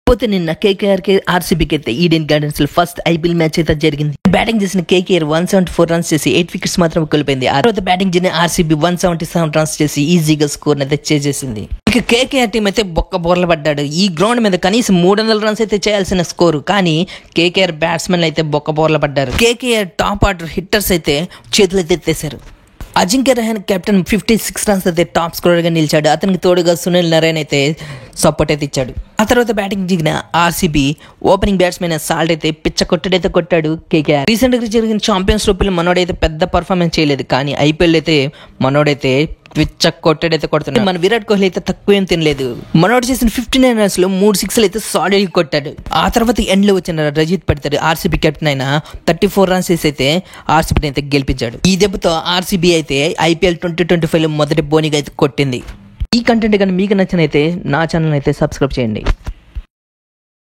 పోతే నిన్న కేకేఆర్ కి ఆర్సీబీకి అయితే ఈడెన్ గార్డెన్స్ లో ఫస్ట్ ఐపీఎల్ మ్యాచ్ అయితే జరిగింది. బ్యాటింగ్ చేసిన కేకేఆర్ 174 రన్స్ చేసి 8 వికెట్స్ మాత్రం కోల్పోయింది. ఆ తర్వాత బ్యాటింగ్ చేసిన ఆర్సీబీ 177 రన్స్ చేసి ఈజీగా స్కోర్ అయితే చేసేసింది. ఇక కేకేఆర్ టీం అయితే బొక్క బోర్ల పడ్డాడు. ఈ గ్రౌండ్ మీద కనీసం 300 రన్స్ అయితే చేయాల్సిన స్కోరు, కానీ కేకేఆర్ బ్యాట్స్మెన్ అయితే బొక్క బోర్ల పడ్డారు. కేకేఆర్ టాప్ ఆర్డర్ హిట్టర్స్ అయితే చేతులు అయితే ఎత్తేశారు. అజింక్య రహానే కెప్టెన్ 56 రన్స్ అయితే టాప్ స్కోరర్ గా నిలిచాడు. అతనికి తోడుగా సునీల్ నారాయణ అయితే సపోర్ట్ అయితే ఇచ్చాడు. ఆ తర్వాత బ్యాటింగ్ దిగిన ఆర్సీబీ ఓపెనింగ్ బ్యాట్స్మెన్ సాల్ట్ అయితే పిచ్చ కొట్టడైతే కొట్టాడు. కేకేఆర్ రీసెంట్ గా జరిగిన ఛాంపియన్స్ ట్రోఫీలో మనోడైతే పెద్ద పర్ఫార్మెన్స్ చేయలేదు, కానీ ఐపీఎల్ అయితే మనోడైతే పిచ్చ కొట్టడైతే కొడుతున్నాడు. మన విరాట్ కోహ్లీ అయితే తక్కువ ఏం తినలేదు. మనోడు చేసిన 59 రన్స్ లో 3 సిక్స్లు అయితే సాలిడ్ కొట్టాడు. ఆ తర్వాత ఎండ్ లో వచ్చిన రజిత్ పడితాడు ఆర్సీబీ కెప్టెన్ అయిన 34 రన్స్ వేసి అయితే ఆర్సీబీని అయితే గెలిపించాడు. ఈ దెబ్బతో ఆర్సీబీ అయితే ఐపీఎల్ 2025 లో మొదటి బోనిగా అయితే కొట్టింది. ఈ కంటెంట్ కానీ మీకు నచ్చినైతే నా ఛానల్ అయితే సబ్స్క్రైబ్ చేయండి.